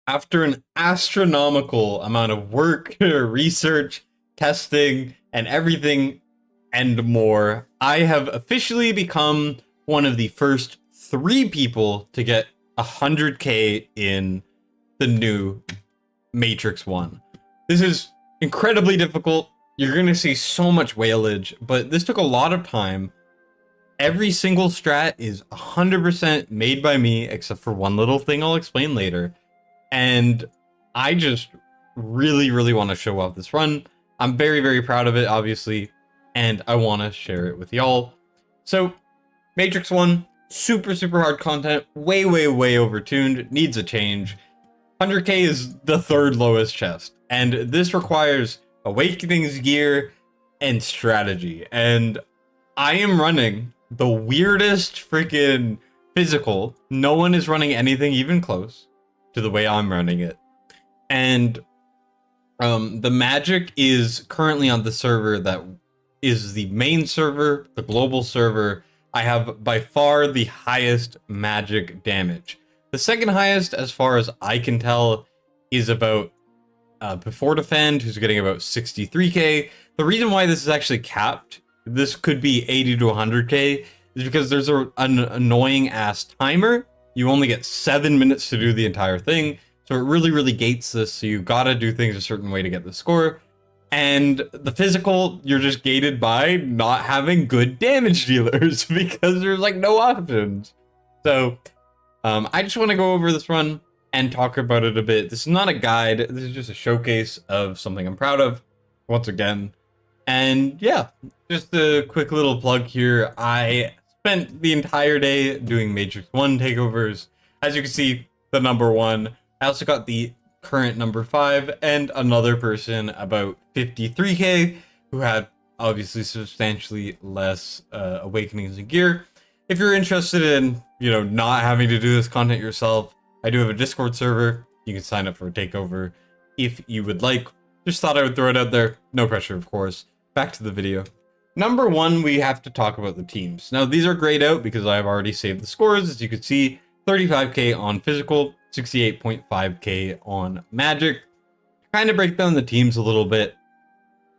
After an astronomical amount of work, research, testing, and everything and more, I have officially become one of the first 3 people to get 100k in the new Matrix 1. This is incredibly difficult. You're going to see so much whalage, but this took a lot of time. Every single strat is 100% made by me, except for one little thing I'll explain later. And I just really, really want to show off this run. I'm very, very proud of it, obviously, and I want to share it with y'all. So, Matrix 1, super, super hard content, way, way, way overtuned, needs a change. 100k is the 3rd lowest chest, and this requires Awakening's gear and strategy. And I am running the weirdest freaking physical. No one is running anything even close to the way I'm running it. And the magic is currently on the server that is the main server, the global server. I have by far the highest magic damage. The second highest, as far as I can tell, is about Before Defend, who's getting about 63k. The reason why this is actually capped, this could be 80 to 100k, is because there's an annoying ass timer. You only get 7 minutes to do the entire thing, so it really, really gates this, so you gotta do things a certain way to get the score. And the physical, you're just gated by not having good damage dealers, because there's like no options. So, I just want to go over this run and talk about it a bit. This is not a guide, this is just a showcase of something I'm proud of, once again. And yeah, just a quick little plug here. I spent the entire day doing Matrix 1 takeovers. As you can see, the number 1. I also got the current number 5 and another person about 53k who had obviously substantially less awakenings and gear. If you're interested in, not having to do this content yourself, I do have a Discord server. You can sign up for a takeover if you would like. Just thought I would throw it out there. No pressure, of course. Back to the video. Number 1, we have to talk about the teams. Now, these are grayed out because I've already saved the scores. As you can see, 35k on physical, 68.5k on magic. Kind of break down the teams a little bit.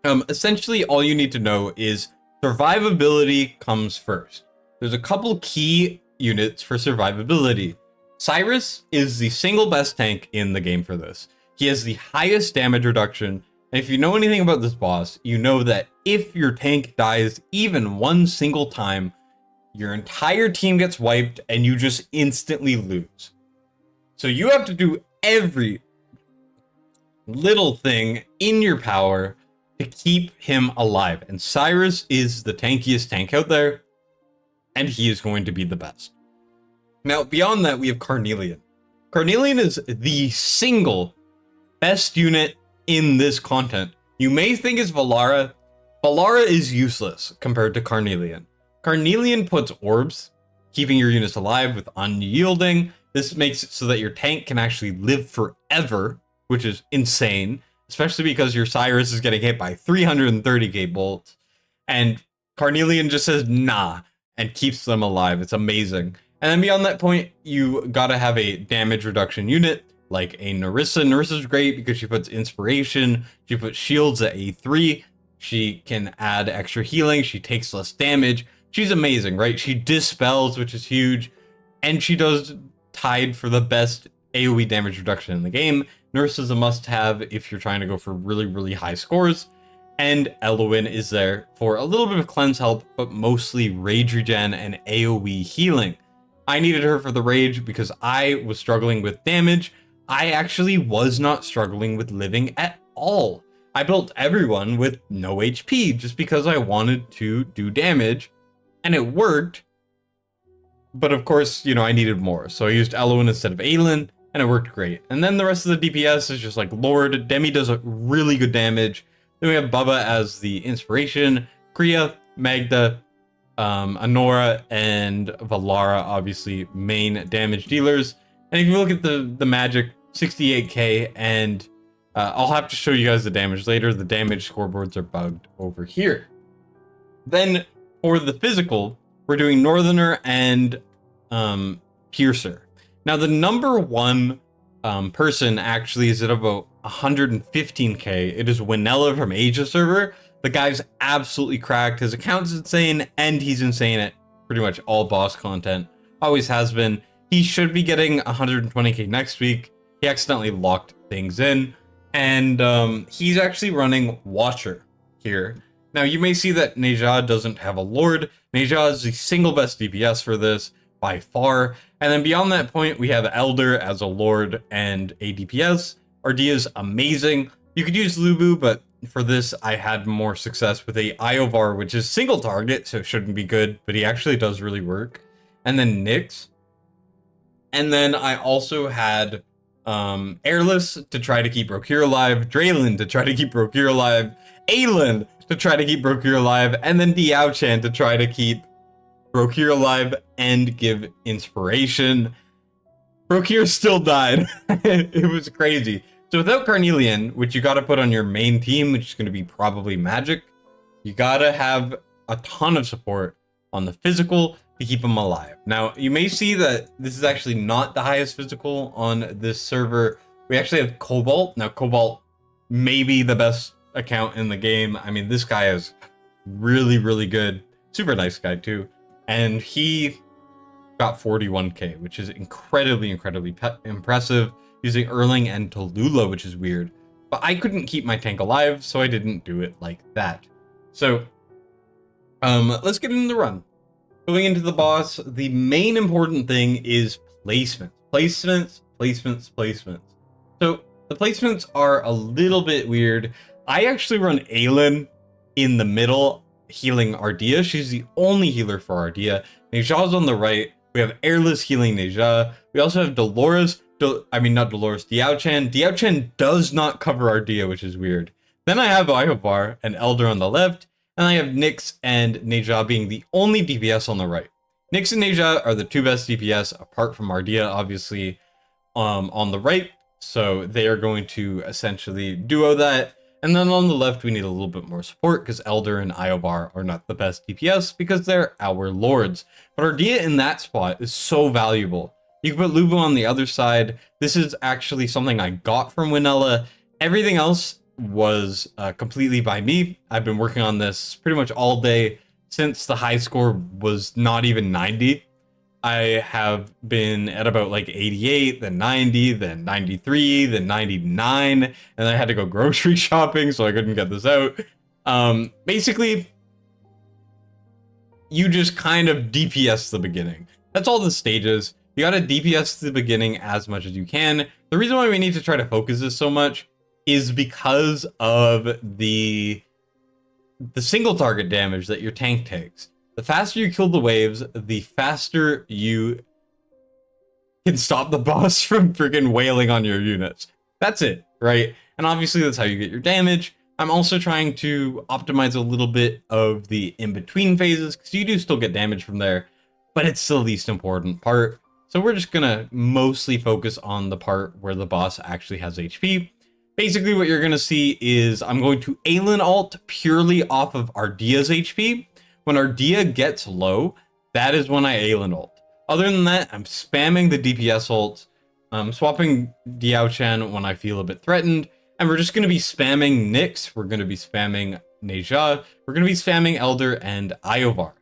Essentially, all you need to know is survivability comes first. There's a couple key units for survivability. Cyrus is the single best tank in the game for this. He has the highest damage reduction, and if you know anything about this boss, you know that if your tank dies even one single time, your entire team gets wiped and you just instantly lose. So you have to do every little thing in your power to keep him alive. And Cyrus is the tankiest tank out there, and he is going to be the best. Now, beyond that, we have Carnelian. Carnelian is the single best unit in this content. You may think it's Valara. Valara is useless compared to Carnelian. Carnelian puts orbs, keeping your units alive with unyielding. This makes it so that your tank can actually live forever, which is insane, especially because your Cyrus is getting hit by 330k bolts, and Carnelian just says nah and keeps them alive. It's amazing. And then beyond that point, you gotta have a damage reduction unit like a Nerissa. Nerissa's great because she puts inspiration, she puts shields at A3, she can add extra healing, she takes less damage. She's amazing, right? She dispels, which is huge, and she does tied for the best AoE damage reduction in the game. Nerissa's a must-have if you're trying to go for really, really high scores. And Elowen is there for a little bit of cleanse help, but mostly rage regen and AoE healing. I needed her for the rage because I was struggling with damage. I actually was not struggling with living at all. I built everyone with no HP just because I wanted to do damage, and it worked. But of course, I needed more, so I used Elowen instead of Aelin, and it worked great. And then the rest of the DPS is just like Lord. Demi does a really good damage. Then we have Bubba as the inspiration, Kriya, Magda, Anora, and Valara, obviously main damage dealers. And if you look at the magic, 68k, and I'll have to show you guys the damage later. The damage scoreboards are bugged over here. Then for the physical, we're doing Northerner and Piercer. Now the number 1 person actually is at about 115k. It is Winela from Asia server. The guy's absolutely cracked. His account's insane, and he's insane at pretty much all boss content. Always has been. He should be getting 120k next week. He accidentally locked things in, and he's actually running Watcher here. Now, you may see that Neja doesn't have a Lord. Neja is the single best DPS for this by far. And then beyond that point, we have Elder as a Lord and a DPS. Ardia's amazing. You could use Lubu, but for this, I had more success with a Iovar, which is single target, so it shouldn't be good, but he actually does really work. And then Nyx. And then I also had Airless to try to keep Rokir alive, Draylen to try to keep Rokir alive, Aelin to try to keep Rokir alive, and then Diao-chan to try to keep Rokir alive and give inspiration. Rokir still died. It was crazy. So without Carnelian, which you gotta put on your main team, which is gonna be probably Magic, you gotta have a ton of support on the physical to keep him alive. Now, you may see that this is actually not the highest physical on this server. We actually have Cobalt. Now, Cobalt may be the best account in the game. I mean, this guy is really, really good. Super nice guy, too. And he got 41k, which is incredibly, incredibly impressive, using Erling and Tallulah, which is weird. But I couldn't keep my tank alive, so I didn't do it like that. So, let's get into the run. Going into the boss, the main important thing is placement. Placements. So, the placements are a little bit weird. I actually run Aelin in the middle, healing Ardea. She's the only healer for Ardea. Neja's on the right. We have Airless healing Neja. We also have Dolores. Not Dolores, Diao-chan. Diao-chan does not cover Ardea, which is weird. Then I have Iovar and Elder on the left. And I have Nyx and Neja being the only DPS on the right. Nyx and Neja are the two best DPS, apart from Ardea, obviously, on the right. So they are going to essentially duo that. And then on the left, we need a little bit more support because Elder and Iovar are not the best DPS because they're our lords. But Ardea in that spot is so valuable. You can put Lubu on the other side. This is actually something I got from Winela. Everything else was completely by me. I've been working on this pretty much all day since the high score was not even 90. I have been at about like 88, then 90, then 93, then 99, and I had to go grocery shopping, so I couldn't get this out. Basically, you just kind of DPS the beginning. That's all the stages. You gotta DPS the beginning as much as you can. The reason why we need to try to focus this so much is because of the single target damage that your tank takes. The faster you kill the waves, the faster you can stop the boss from freaking wailing on your units. That's it, right? And obviously that's how you get your damage. I'm also trying to optimize a little bit of the in-between phases, because you do still get damage from there, but it's the least important part. So we're just gonna mostly focus on the part where the boss actually has HP. Basically what you're gonna see is I'm going to Aelin ult purely off of Ardea's HP. When Ardea gets low, that is when I Aelin ult. Other than that, I'm spamming the DPS ults. I'm swapping Diao-chan when I feel a bit threatened. And we're just going to be spamming Nyx. We're going to be spamming Neja. We're going to be spamming Elder and Iovar.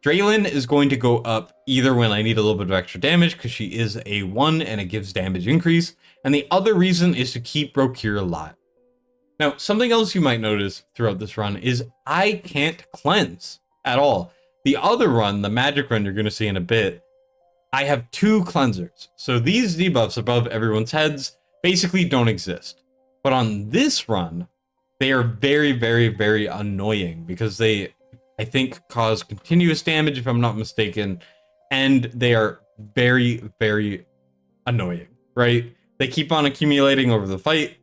Draylen is going to go up either when I need a little bit of extra damage, because she is a 1 and it gives damage increase. And the other reason is to keep Rokir alive. Now, something else you might notice throughout this run is I can't cleanse at all. The other run, the magic run you're going to see in a bit, I have 2 cleansers. So these debuffs above everyone's heads basically don't exist. But on this run, they are very, very, very annoying because they, I think, cause continuous damage, if I'm not mistaken, and they are very, very annoying, right? They keep on accumulating over the fight.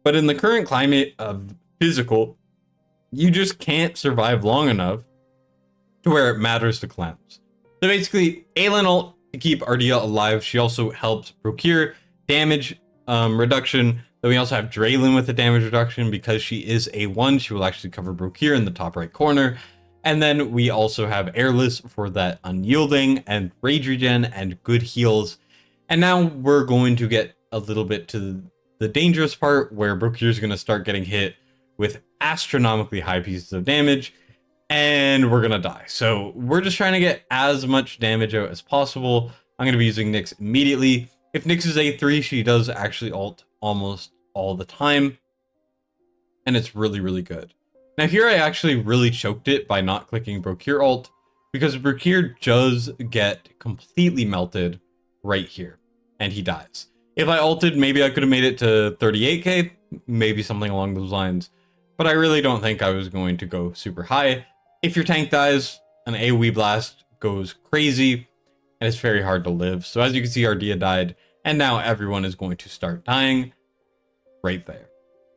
But in the current climate of physical, you just can't survive long enough to where it matters to cleanse. So basically, Aelin ult to keep Ardea alive. She also helps Rokir damage reduction. Then we also have Draylen with the damage reduction because she is a 1. She will actually cover Rokir in the top right corner. And then we also have Airless for that unyielding and rage regen and good heals. And now we're going to get a little bit to the dangerous part where Brokir's going to start getting hit with astronomically high pieces of damage, and we're going to die. So we're just trying to get as much damage out as possible. I'm going to be using Nyx immediately. If Nyx is A3, she does actually ult almost all the time, and it's really, really good. Now here I actually really choked it by not clicking Brokir ult, because Brokir does get completely melted right here, and he dies. If I ulted, maybe I could have made it to 38k, maybe something along those lines, but I really don't think I was going to go super high. If your tank dies, an AoE blast goes crazy, and it's very hard to live. So as you can see, Ardea died, and now everyone is going to start dying right there.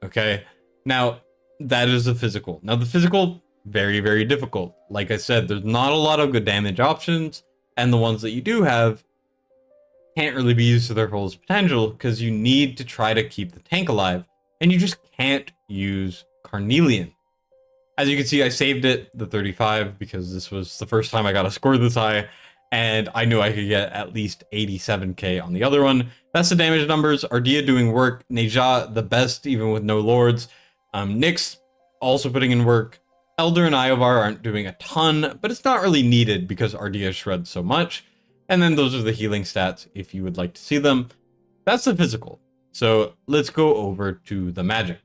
Okay, now that is the physical. Now the physical, very, very difficult. Like I said, there's not a lot of good damage options, and the ones that you do have can't really be used to their fullest potential because you need to try to keep the tank alive, and you just can't use Carnelian. As you can see, I saved it, the 35, because this was the first time I got a score this high, and I knew I could get at least 87k on the other one. That's the damage numbers. Ardea doing work. Neja, the best, even with no lords. Nyx also putting in work. Elder and Iovar aren't doing a ton, but it's not really needed because Ardea shreds so much. And then those are the healing stats if you would like to see them. That's the physical. So let's go over to the magic.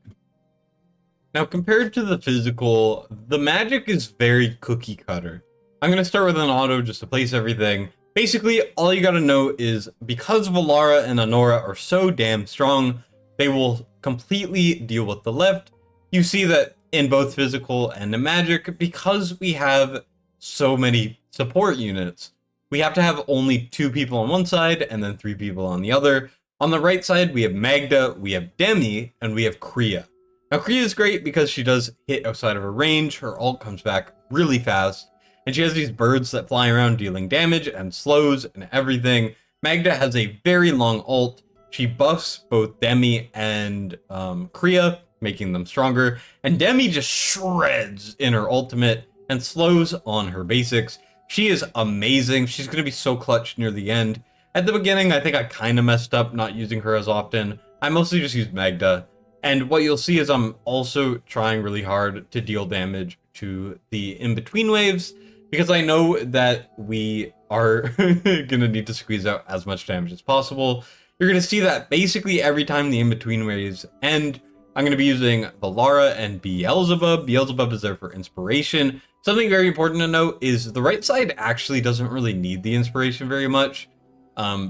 Now, compared to the physical, the magic is very cookie cutter. I'm going to start with an auto just to place everything. Basically, all you got to know is because Valara and Anora are so damn strong, they will completely deal with the left. You see that in both physical and the magic, because we have so many support units, we have to have only 2 people on one side and then 3 people on the other. On the right side, we have Magda, we have Demi, and we have Kriya. Now, Kriya is great because she does hit outside of her range. Her ult comes back really fast, and she has these birds that fly around dealing damage and slows and everything. Magda has a very long ult. She buffs both Demi and Kriya, making them stronger, and Demi just shreds in her ultimate and slows on her basics. She is amazing. She's going to be so clutch near the end. At the beginning, I think I kind of messed up not using her as often. I mostly just used Magda. And what you'll see is I'm also trying really hard to deal damage to the in-between waves, because I know that we are going to need to squeeze out as much damage as possible. You're going to see that basically every time the in-between waves end, I'm going to be using Valara and Beelzebub. Beelzebub is there for inspiration. Something very important to note is the right side actually doesn't really need the inspiration very much,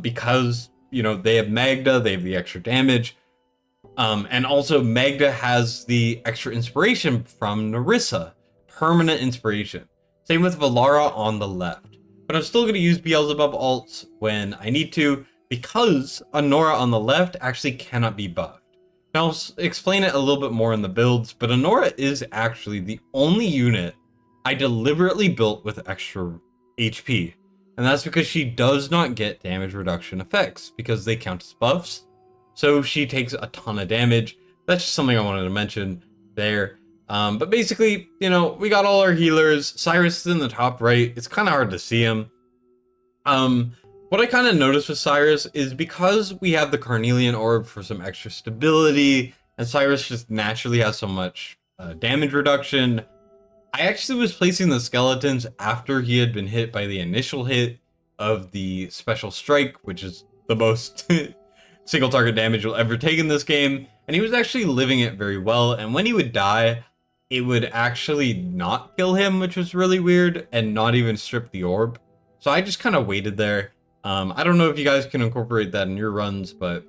because, you know, they have Magda, they have the extra damage. And also Magda has the extra inspiration from Nerissa, permanent inspiration. Same with Valara on the left. But I'm still going to use Beelzebub ults when I need to, because Anora on the left actually cannot be buffed. Now I'll explain it a little bit more in the builds, but Anora is actually the only unit I deliberately built with extra HP. And that's because she does not get damage reduction effects, because they count as buffs. So she takes a ton of damage. That's just something I wanted to mention there. But basically, you know, we got all our healers. Cyrus is in the top right. It's kind of hard to see him. What I kind of noticed with Cyrus is because we have the Carnelian Orb for some extra stability, and Cyrus just naturally has so much damage reduction, I actually was placing the skeletons after he had been hit by the initial hit of the special strike, which is the most single target damage you'll ever take in this game, and he was actually living it very well. And when he would die, it would actually not kill him, which was really weird, and not even strip the orb. So I just kind of waited there. I don't know if you guys can incorporate that in your runs, but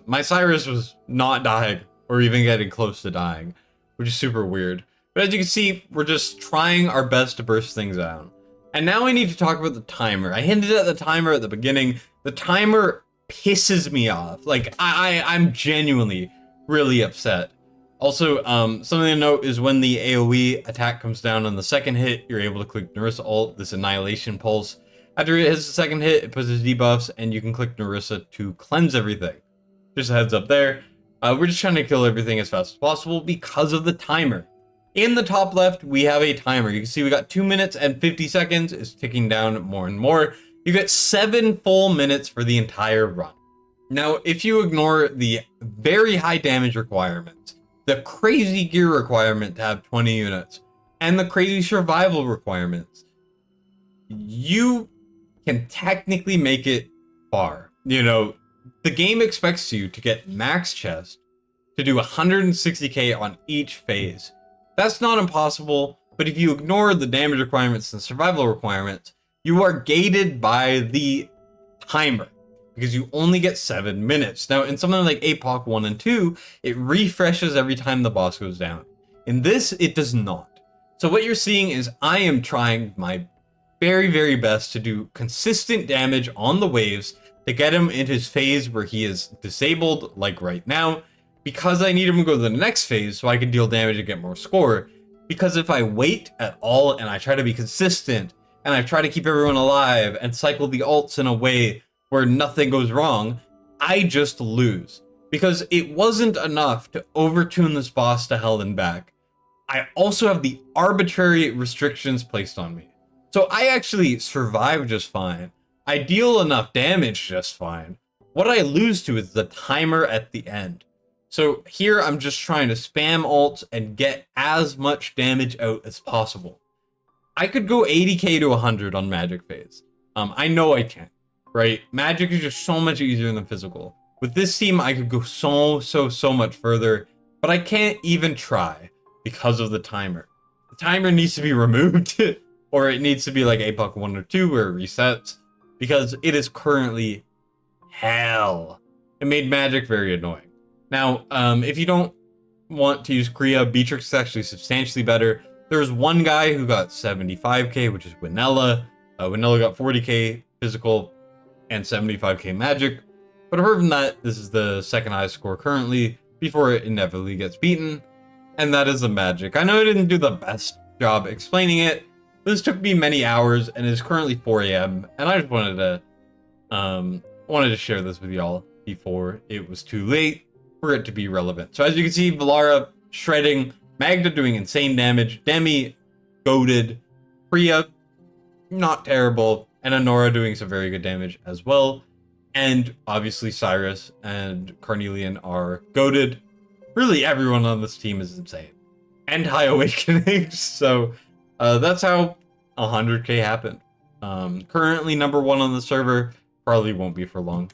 my Cyrus was not dying or even getting close to dying, which is super weird. But as you can see, we're just trying our best to burst things down. And now I need to talk about the timer. I hinted at the timer at the beginning. The timer pisses me off. Like, I'm genuinely really upset. Also, something to note is when the AoE attack comes down on the second hit, you're able to click Nerissa ult, this Annihilation Pulse. After it hits the second hit, it puts its debuffs, and you can click Nerissa to cleanse everything. Just a heads up there. We're just trying to kill everything as fast as possible because of the timer. In the top left, we have a timer. You can see we got 2 minutes and 50 seconds. It's ticking down more and more. You get 7 full minutes for the entire run. Now, if you ignore the very high damage requirements, the crazy gear requirement to have 20 units, and the crazy survival requirements, you can technically make it far. You know, the game expects you to get max chest, to do 160k on each phase. That's not impossible, but if you ignore the damage requirements and survival requirements, you are gated by the timer, because you only get 7 minutes. Now, in something like APOC 1 and 2, it refreshes every time the boss goes down. In this, it does not. So what you're seeing is I am trying my very, very best to do consistent damage on the waves to get him in his phase where he is disabled, like right now, because I need him to go to the next phase so I can deal damage and get more score. Because if I wait at all and I try to be consistent, and I try to keep everyone alive and cycle the ults in a way where nothing goes wrong, I just lose. Because it wasn't enough to overtune this boss to hell and back. I also have the arbitrary restrictions placed on me. So I actually survive just fine. I deal enough damage just fine. What I lose to is the timer at the end. So here I'm just trying to spam ults and get as much damage out as possible. I could go 80k to 100 on magic phase. I know I can, right? Magic is just so much easier than physical. With this team, I could go so much further, but I can't even try because of the timer. The timer needs to be removed, or it needs to be like APOC 1 or 2 where it resets, because it is currently hell. It made magic very annoying. Now, if you don't want to use Kriya, Beatrix is actually substantially better. There's one guy who got 75k, which is Winela. Winela got 40k physical and 75k magic. But apart from that, this is the second highest score currently before it inevitably gets beaten. And that is the magic. I know I didn't do the best job explaining it. This took me many hours and it is currently 4 a.m. And I just wanted to share this with y'all before it was too late for it to be relevant. So as you can see, Valara shredding, Magda doing insane damage, Demi goated, Priya not terrible, and Honora doing some very good damage as well. And obviously Cyrus and Carnelian are goated. Really everyone on this team is insane. And High Awakening, so that's how 100k happened. Currently number 1 on the server, probably won't be for long.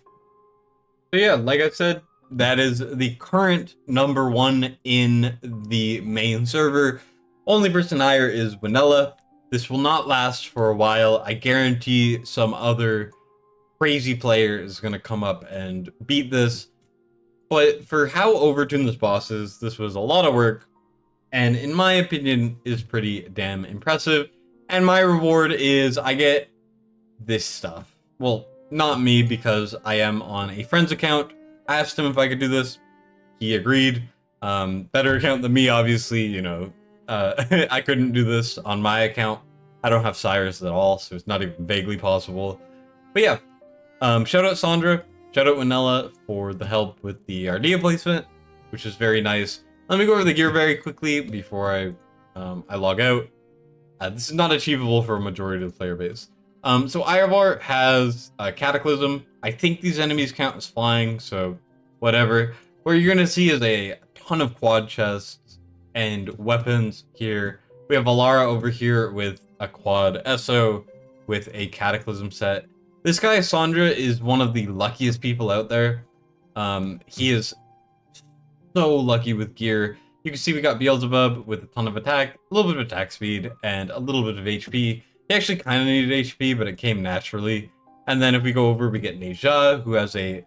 So yeah, like I said, that is the current number 1 in the main server. Only person higher is Winela. This will not last for a while. I guarantee some other crazy player is going to come up and beat this. But for how overtuned this boss is, this was a lot of work. And in my opinion, is pretty damn impressive. And my reward is I get this stuff. Well, not me, because I am on a friend's account. I asked him if I could do this. He agreed. Better account than me, obviously, you know. I couldn't do this on my account. I don't have Cyrus at all, so it's not even vaguely possible. But yeah, shout out Sondra, shout out Winela for the help with the Ardea placement, which is very nice. Let me go over the gear very quickly before I log out. This is not achievable for a majority of the player base. So Irovar has Cataclysm. I think these enemies count as flying, so whatever. What you're going to see is a ton of quad chests and weapons here. We have Valara over here with a quad SO with a Cataclysm set. This guy, Sondra, is one of the luckiest people out there. He is so lucky with gear. You can see we got Beelzebub with a ton of attack, a little bit of attack speed, and a little bit of HP. He actually kind of needed HP, but it came naturally. And then if we go over, we get Neja, who has a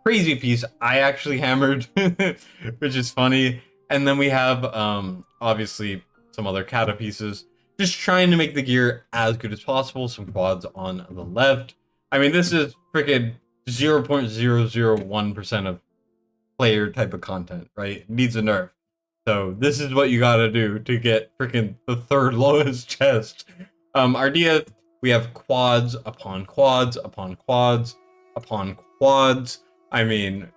crazy piece I actually hammered, which is funny. And then we have, obviously, some other kata pieces. Just trying to make the gear as good as possible. Some quads on the left. I mean, this is freaking 0.001% of player type of content, right? It needs a nerf. So this is what you gotta do to get freaking the third lowest chest. Ardea, we have quads upon quads upon quads upon quads. I mean,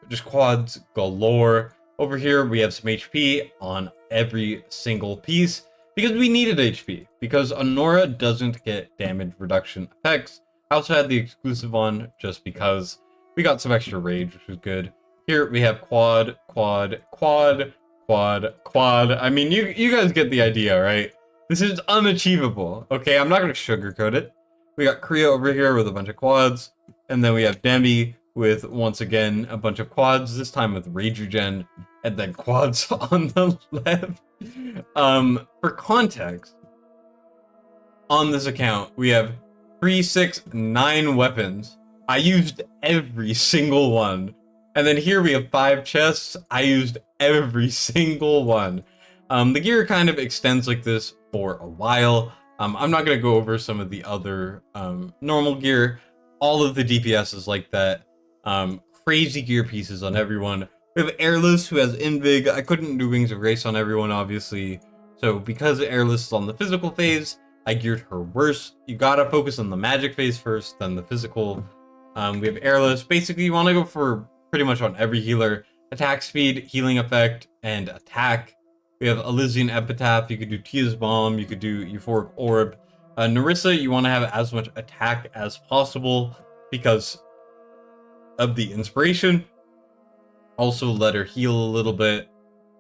just quads galore. Over here, we have some HP on every single piece because we needed HP. Because Honora doesn't get damage reduction effects I also had the exclusive on just because we got some extra rage, which was good. Here we have quad, quad, quad, quad, quad. I mean, you guys get the idea, right? This is unachievable, okay? I'm not going to sugarcoat it. We got Kriya over here with a bunch of quads, and then we have Demi with, once again, a bunch of quads, this time with Rage Regen, and then quads on the left. For context, on this account, we have 3, 6, 9 weapons. I used every single one. And then here we have 5 chests. I used every single one. The gear kind of extends like this for a while. I'm not going to go over some of the other normal gear. All of the DPS is like that. Crazy gear pieces on everyone. We have Airless, who has Invig. I couldn't do Wings of Grace on everyone, obviously. So because Airless is on the physical phase, I geared her worse. You gotta focus on the magic phase first, then the physical. We have Airless. Basically, you want to go for pretty much on every healer. Attack speed, healing effect, and attack. We have Elysian Epitaph. You could do Tia's Bomb. You could do Euphoric Orb. Narissa, you want to have as much attack as possible because of the inspiration. Also let her heal a little bit.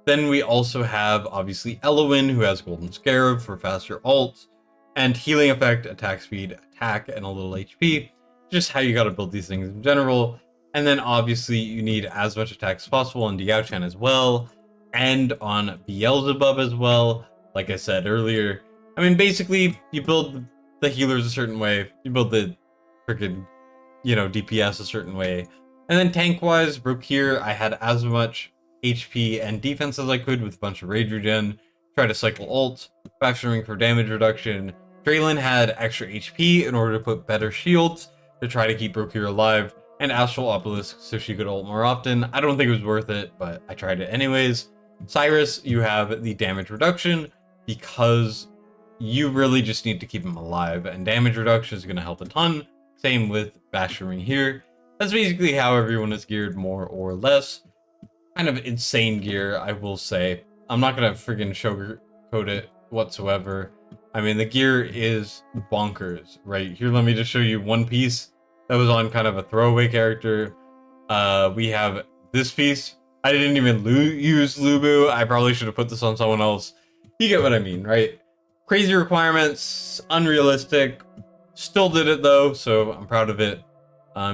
Then we also have, obviously, Elowen, who has Golden Scarab for faster ults, and healing effect, attack speed, attack, and a little HP. Just how you gotta build these things in general. And then, obviously, you need as much attack as possible on Diao-chan as well, and on Beelzebub as well, like I said earlier. I mean, basically, you build the healers a certain way, you build the freaking, DPS a certain way. And then tank-wise, Brokir, I had as much HP and defense as I could with a bunch of Rage Regen, try to cycle ult, Ring for damage reduction. Draylin had extra HP in order to put better shields to try to keep Brokir alive, and Astral Obelisk so she could ult more often. I don't think it was worth it, but I tried it anyways. Cyrus, you have the damage reduction because you really just need to keep him alive, and damage reduction is going to help a ton. Same with Ring here. That's basically how everyone is geared, more or less. Kind of insane gear, I will say. I'm not gonna friggin' sugarcoat it whatsoever. I mean, the gear is bonkers, right? Here, let me just show you one piece that was on kind of a throwaway character. We have this piece. I didn't even use Lubu. I probably should have put this on someone else. You get what I mean, right? Crazy requirements, unrealistic. Still did it though, so I'm proud of it.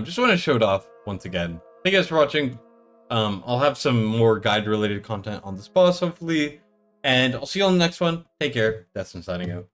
Just want to show it off once again. Thank you guys for watching. I'll have some more guide-related content on this boss, hopefully. And I'll see you on the next one. Take care. Destined signing out.